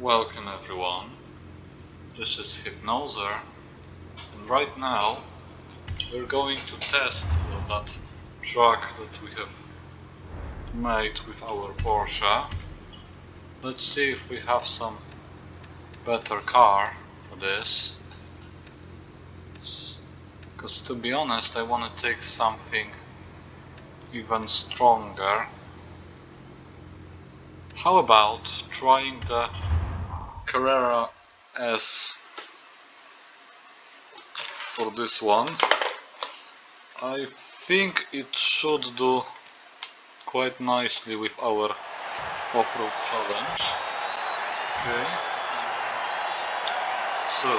Welcome everyone, this is Hypnoser, and right now we're going to test that track that we have made with our Porsche. Let's see if we have some better car for this, because to be honest I want to take something even stronger. How about trying the Carrera S for this one? I think it should do quite nicely with our off-road challenge. Okay, so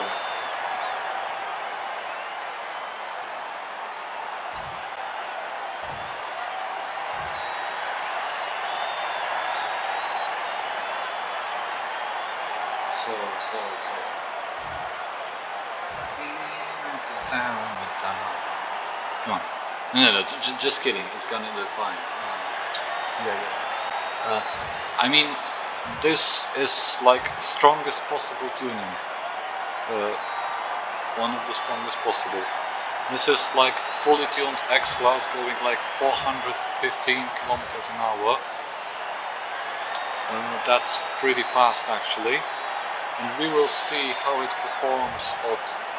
come on. No, just kidding. It's gonna do fine. Yeah. I mean, this is like strongest possible tuning. One of the strongest possible. This is like fully tuned X-Class going like 415 kilometers an hour. That's pretty fast actually. And we will see how it performs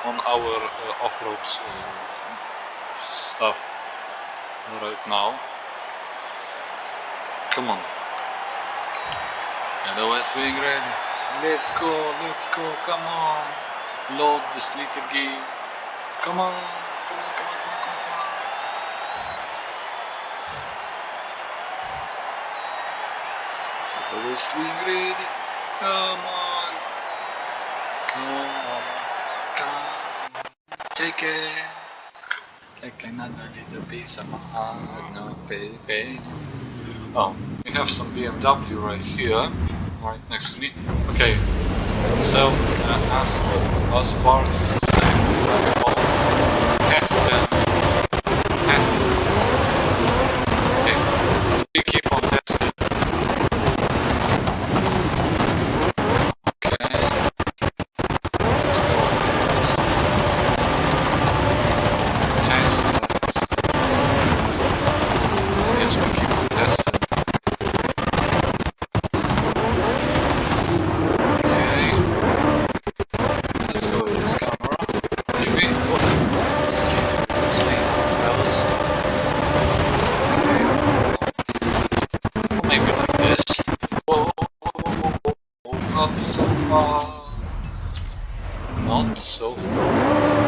on our off-road stuff right now. Come on. Otherwise being ready. Let's go, come on. Load this little gear. Come on. Otherwise being ready. Come on. Take it. Take another little piece of my heart, no baby. Oh, we have some BMW right here, right next to me. Okay, so as the last part is the same, test. Okay, we keep on testing. Not so fast.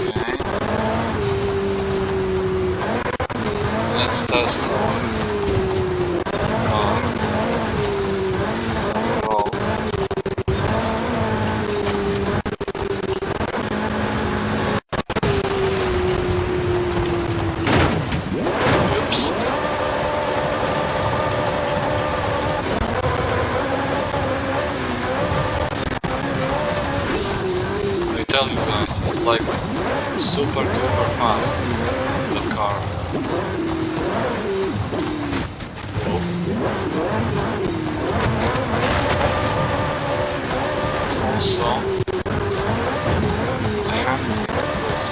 Okay. Let's test our car. Tell you guys, it's like super duper fast, the car. Also, I have this.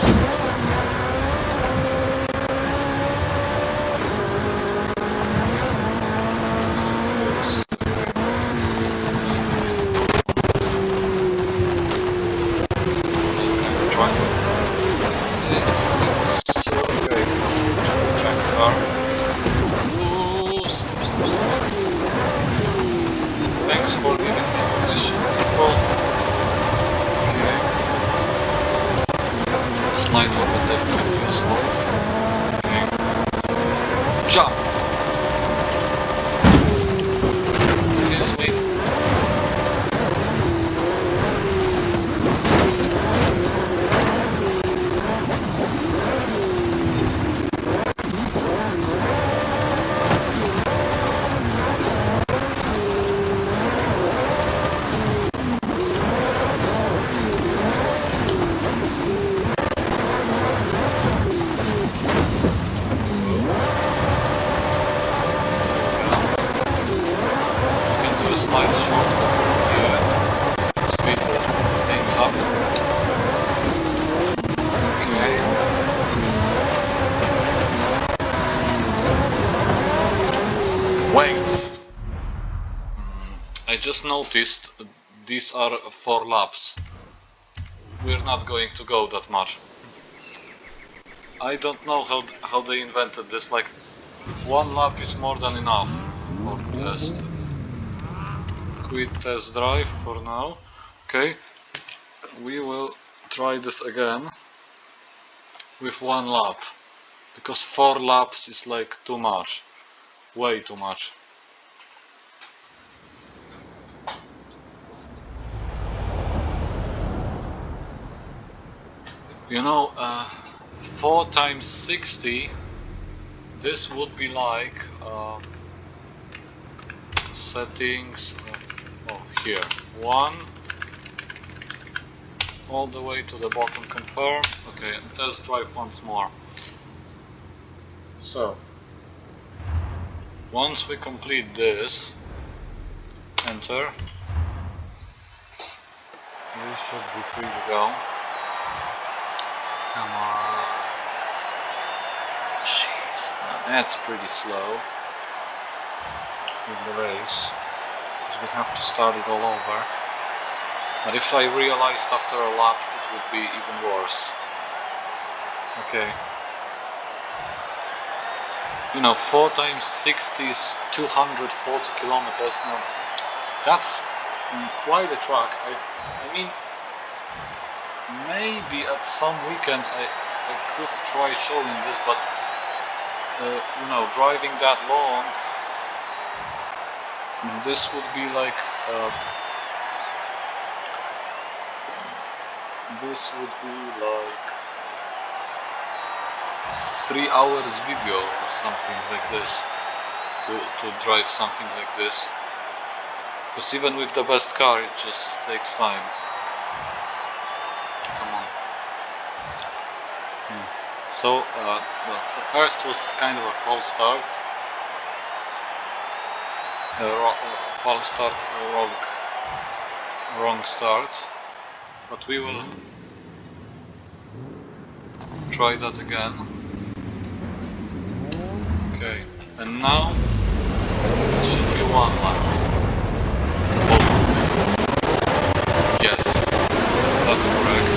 Thanks for giving me position. Okay. Slide over the previous one. Okay. Jump! Excuse me. a slight shortcut here to speed the things up. Okay. Wait! I just noticed these are 4 laps. We're not going to go that much. I don't know how they invented this, like 1 lap is more than enough for test. Quit test drive for now. Okay, we will try this again with 1 lap, because 4 laps is like too much, way too much. You know, 4 times 60, this would be like settings, oh here, 1, all the way to the bottom, confirm. Okay, and test drive once more. So, once we complete this, enter, we should be free to go. Come on. Jeez, that's pretty slow with the race, because we have to start it all over. But if I realized after a lap, it would be even worse. Okay. You know, 4 times 60 is 240 kilometers. Now, that's quite a track. I mean, maybe at some weekend I could try showing this, but you know, driving that long, this would be like 3 hours video or something like this, to drive something like this, because even with the best car it just takes time. Come on. So well, the first was kind of a false start, wrong start, but we will try that again. Okay, and now it should be 1 lap. Oh. Yes, that's correct.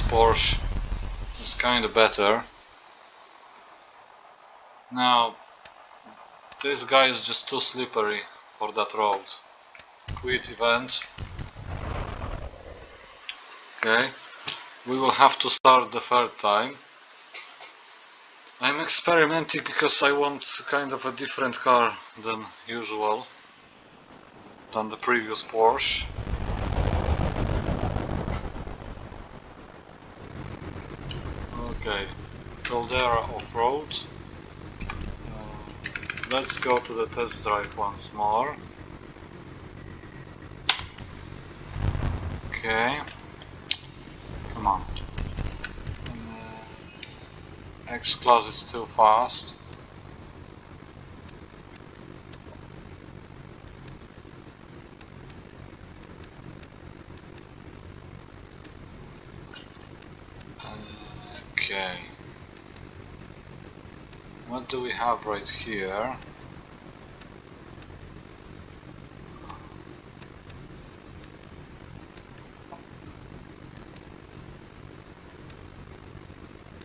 Porsche is kinda better. Now this guy is just too slippery for that road. quit event. Okay, we will have to start the third time. I'm experimenting because I want kind of a different car than usual, than the previous Porsche. Okay, Caldera Offroad. Let's go to the test drive once more. Okay, come on. X-Class is too fast. Okay. What do we have right here?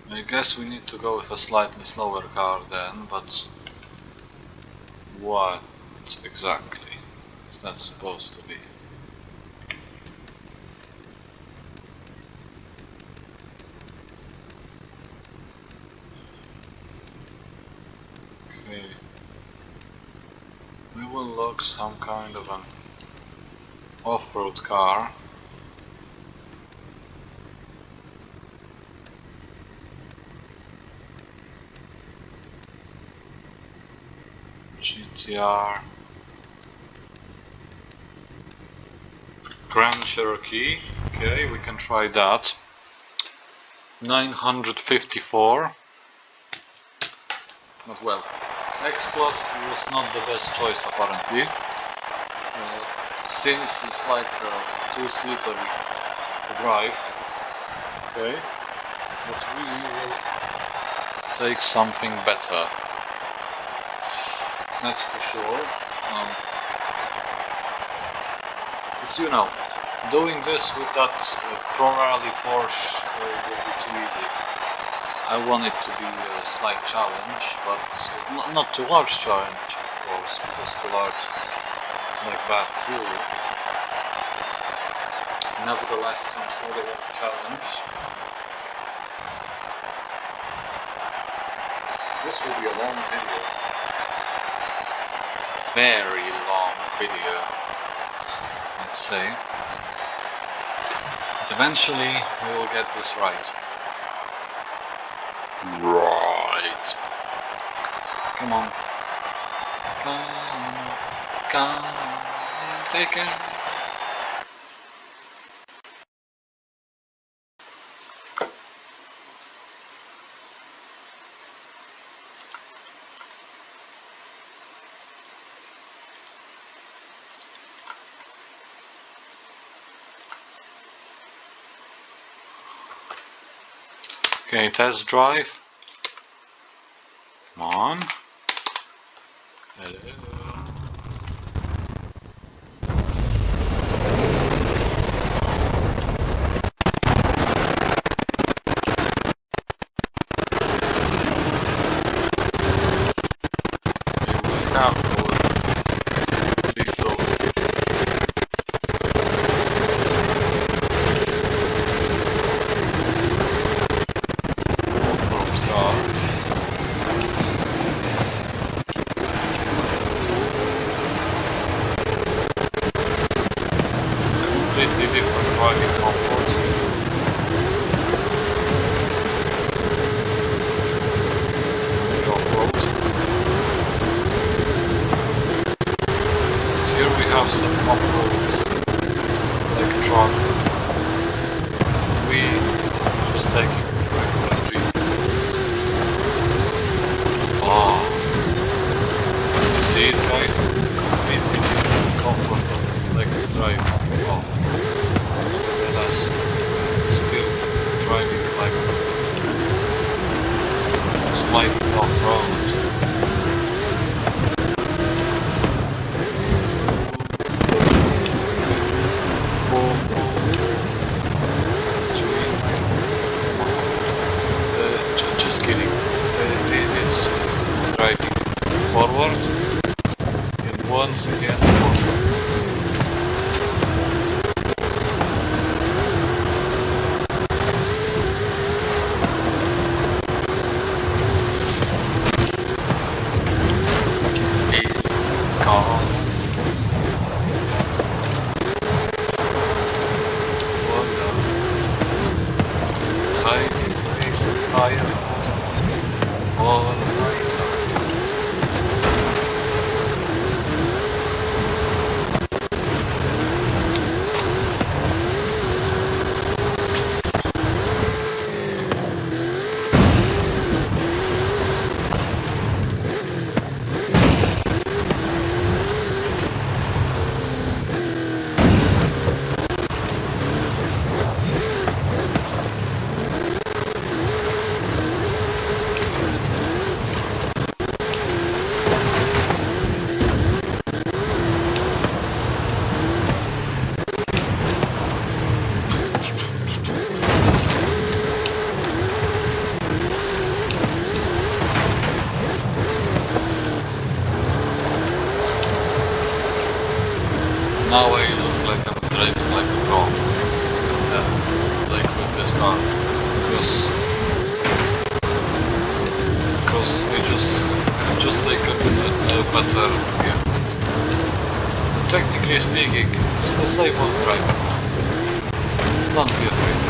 I guess we need to go with a slightly slower car then, but what exactly is that supposed to be? Okay. We will look some kind of an off-road car. GTR, Grand Cherokee. Okay, we can try that. 954. But well, X-Class was not the best choice apparently. Since it's like too slippery to drive. Okay, but we will take something better. That's for sure. As you know, doing this with that Pro Rally Porsche will be too easy. I want it to be a slight challenge, but not too large challenge, of course, because too large is like bad too. Nevertheless, some sort of a challenge. This will be a long video. Very long video, let's say. But eventually we will get this right. Right. Come on. Come, take it. Okay, test drive. Come on. Hello. Completely different driving comfort. The off-road. Here we have some off-road like a truck. We just take regular Jeep. Ah, see it, guys? Completely different comfort like a drive. Oh. Still driving like slightly off-road. Just kidding. It's driving forward and once again forward. I look like I'm driving like a pro, like with this car, because I just like a better game. Technically speaking, it's the same on driving. Don't be afraid.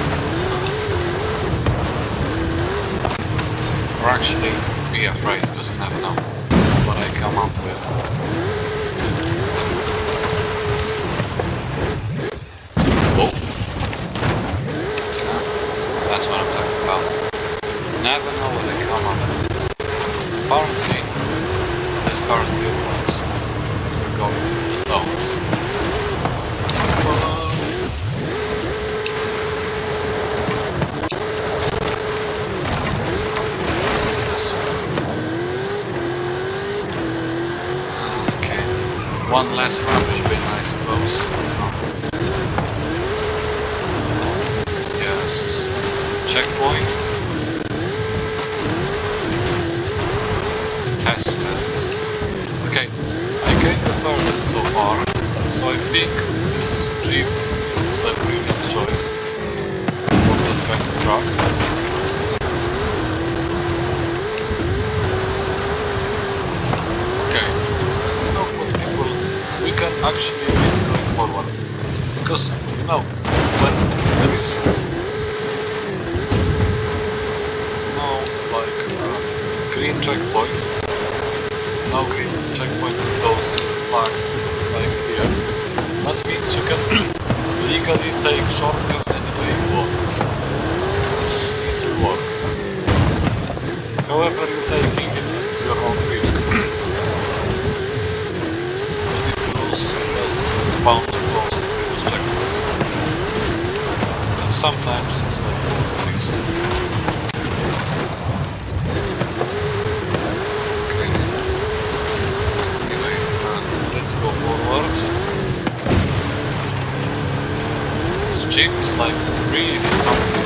Or actually, be afraid, because you never know what I come up with. Whoa. Yeah, that's what I'm talking about. Never know what I come up with. Apparently, this car still works after going through the stones. One less rubbish bin, I suppose. Yes. Checkpoint. Tested. Okay, I came the furthest so far, so I think this Jeep is a brilliant choice for that kind of truck. Actually really going forward, because you know when there is no like green checkpoint, no green checkpoint with those flags like here, that means you can legally take shortcut anyway you want. It will work. However you're taking it, it's your own risk. Bound to close the previous checkpoint. And sometimes it's like things. Okay. Anyway, let's go forward. This Jeep is like really something.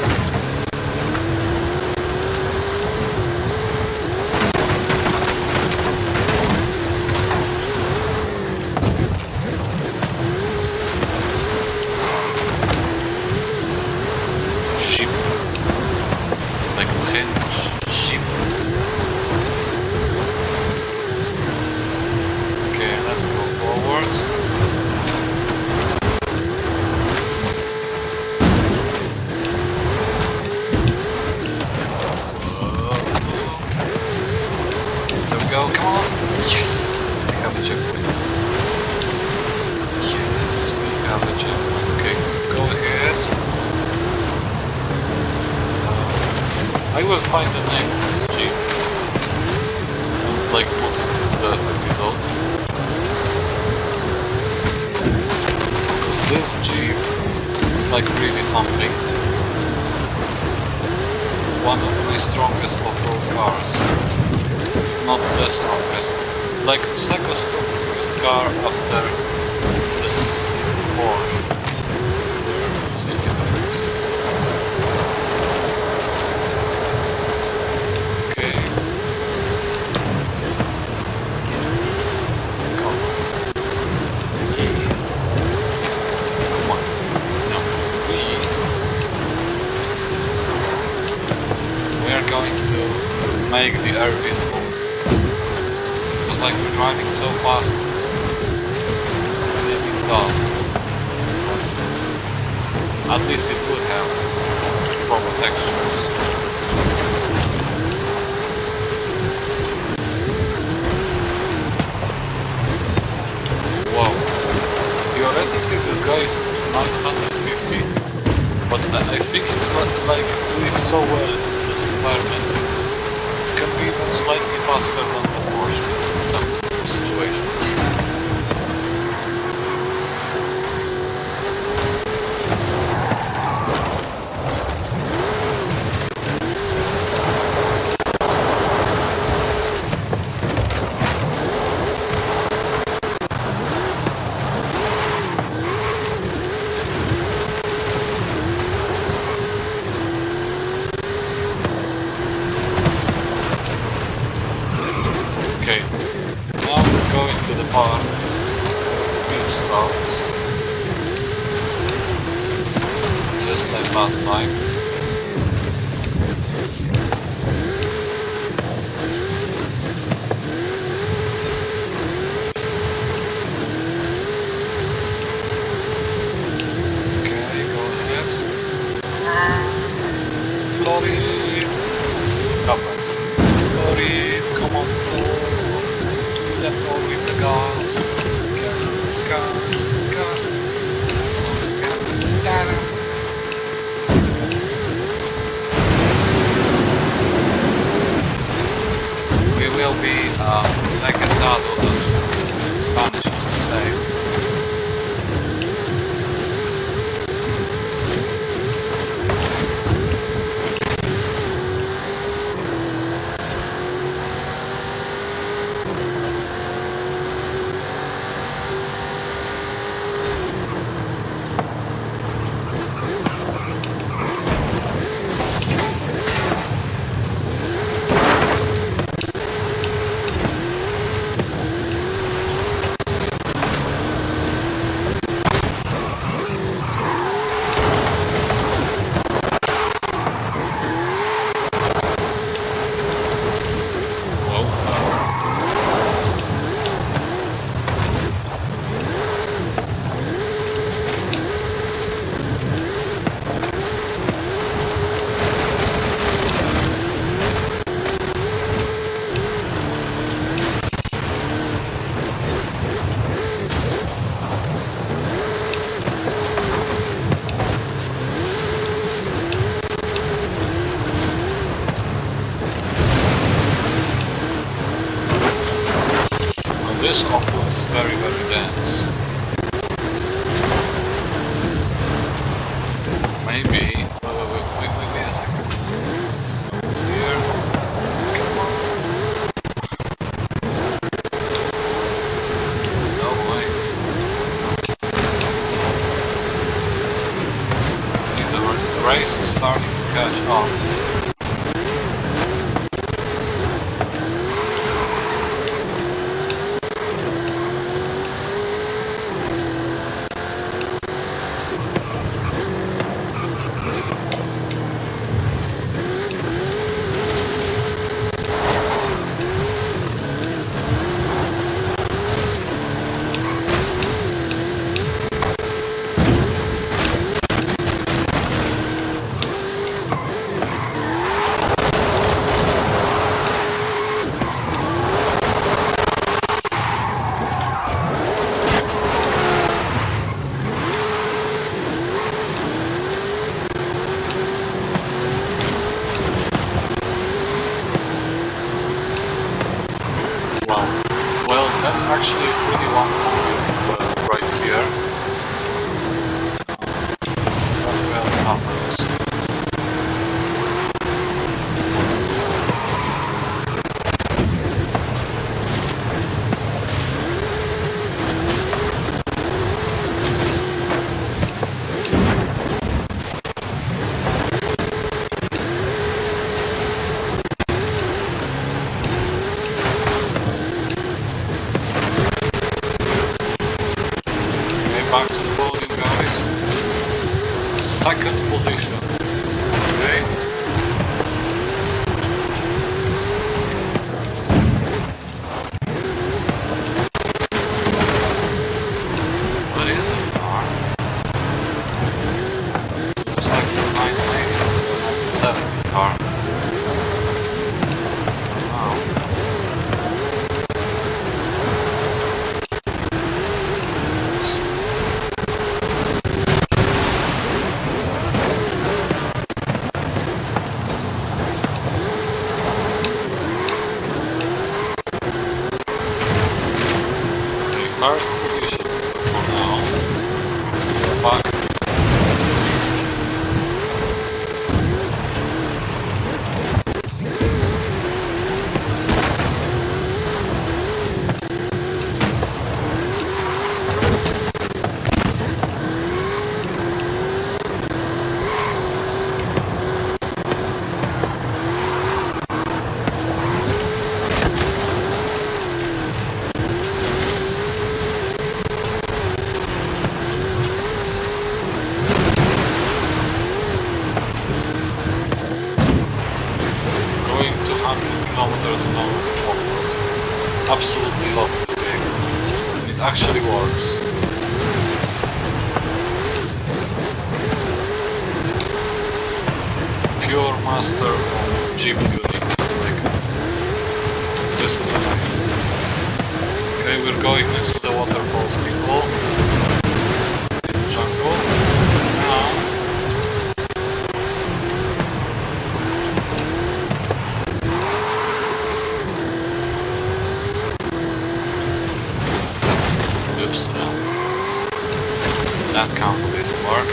I will find the name of this Jeep and like put it in the episode, because this Jeep is like really something. One of my strongest off-road cars, if not the strongest, like second strongest car after this Porsche. Make the air visible, because like we're driving so fast, it's leaving dust. At least it would have proper textures. Wow, theoretically this guy is 950, but I think it's not like doing so well in this environment. Can be even slightly faster than the Porsche in some situations. last time. Okay, go ahead. Florid! Let's see what happens. Florid, come on, Florid. Left more with the gas. Gas. We will be legendados, as Spanish used to say. This offroad is very dense. Maybe. Wait a second. Here. Come on. No way. The race is starting to catch up. Well, that's actually a pretty long movie right here. What really happens? Back to the podium, guys. Second position. Okay. What is this car? Looks like some 1980s or 1970s car. Wow. It actually works. Pure master of Jeep tuning. Like, this is amazing. Okay, we're going next to the waterfalls, people. In the jungle. Now. Oops. That count didn't work.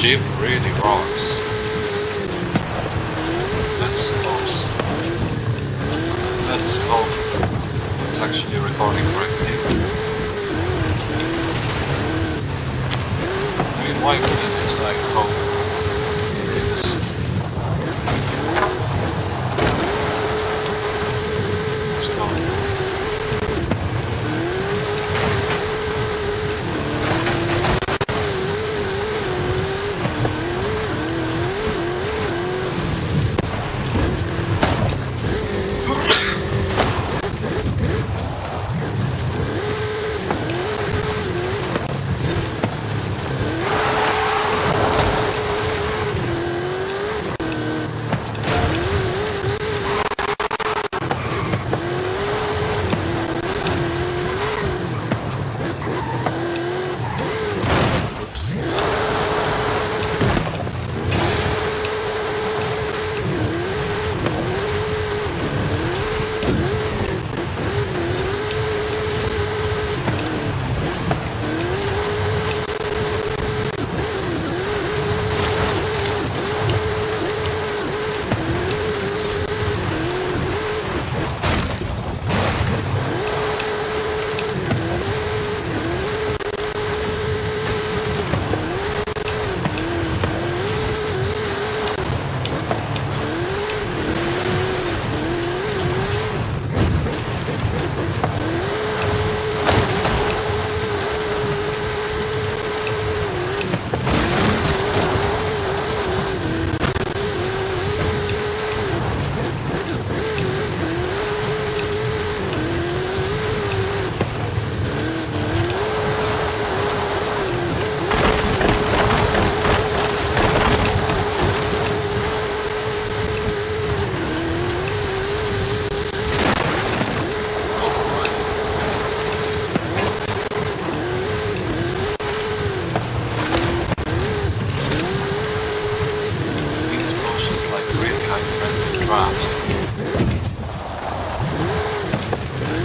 Jeep really rocks. Let's hope it's actually recording correctly. I mean, why wouldn't it like hope it's... Let's go.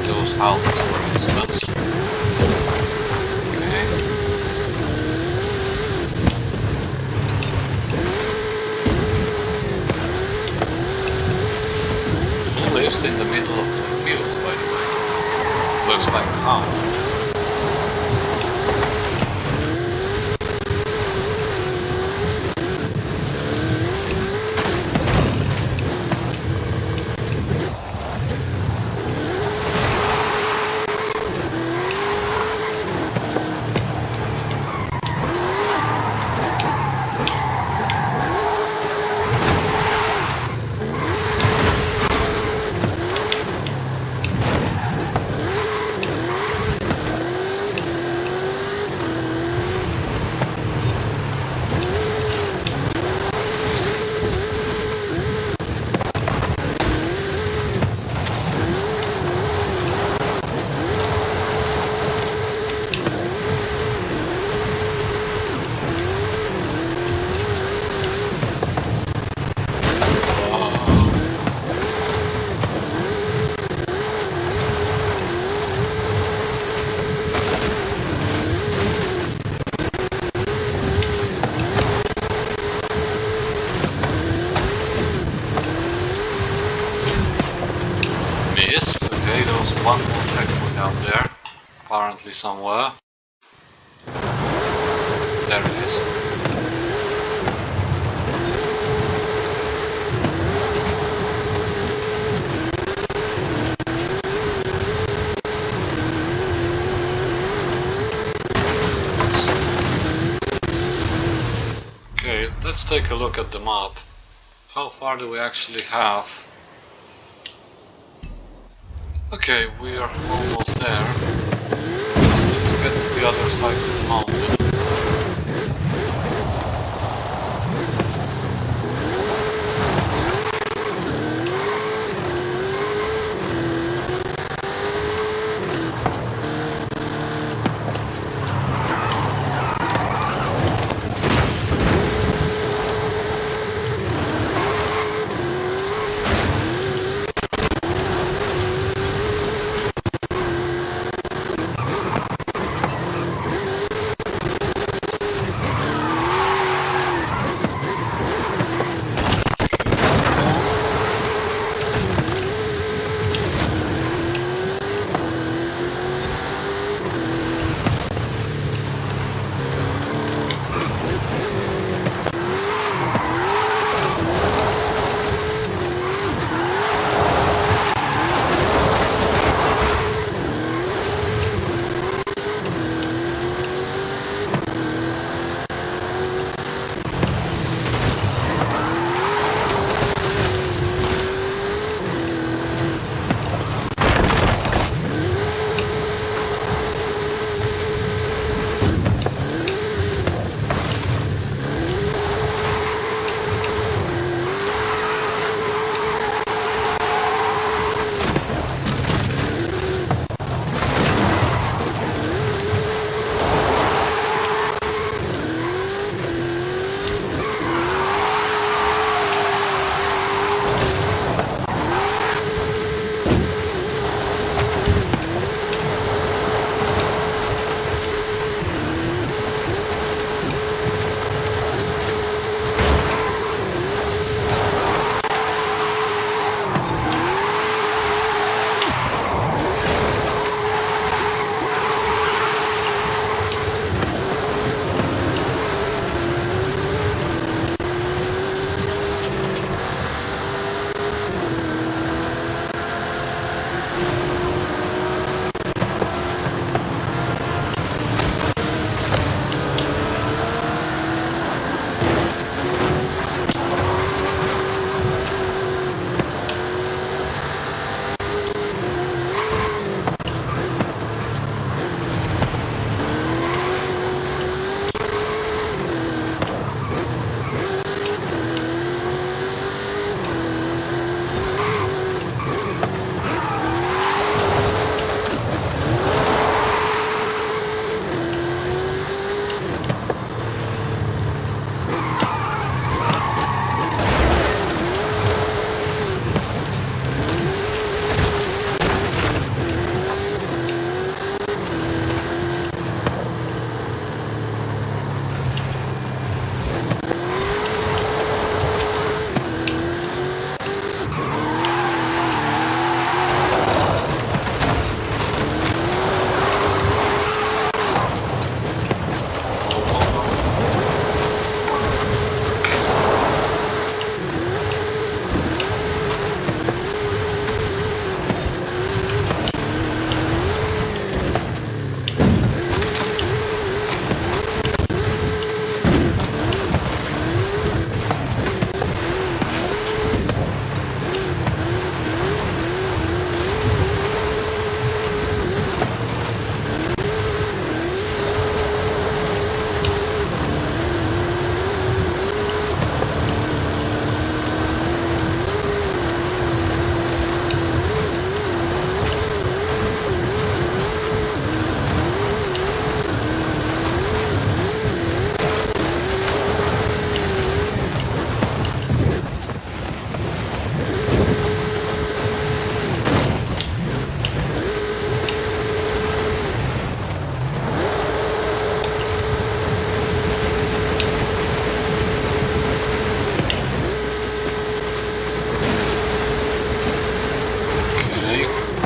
Those helmets, for instance. Okay. Who lives in the middle of the field, by the way? Looks like a house. apparently somewhere. There it is. Okay, let's take a look at the map. How far do we actually have? Okay, we are almost there. Let's get to the other side of the mountain.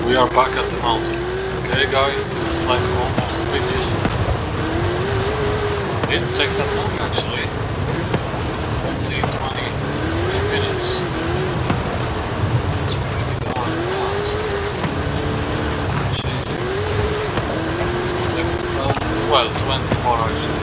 We are back at the mountain. Okay guys, this is like almost finished. Didn't take that long actually. Only 20 minutes. It's pretty darn fast. Gee. Well, 24 actually.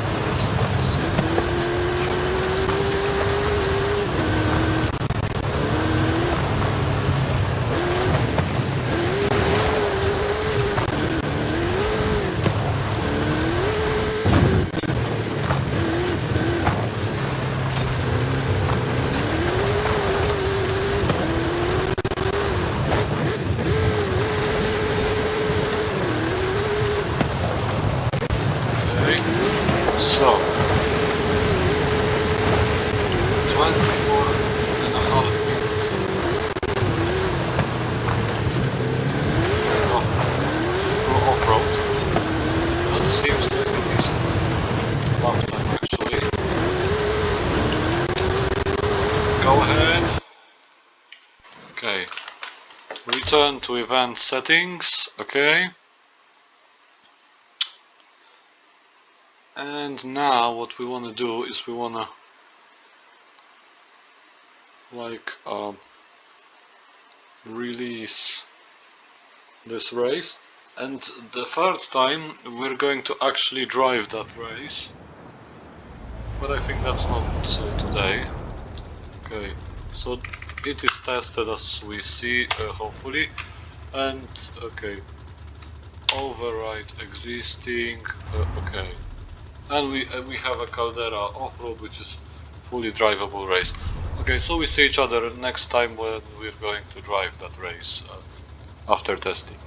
So, 24.5 minutes through off-road. That seems like a decent lap time actually. Go ahead. Okay. Return to event settings. Okay. And now what we want to do is we want to release this race, and the third time we're going to actually drive that race, but I think that's not today. Okay, so it is tested as we see, hopefully, and okay, override existing, okay. And we have a Caldera Offroad, which is fully drivable race. Okay, so we see each other next time when we're going to drive that race after testing.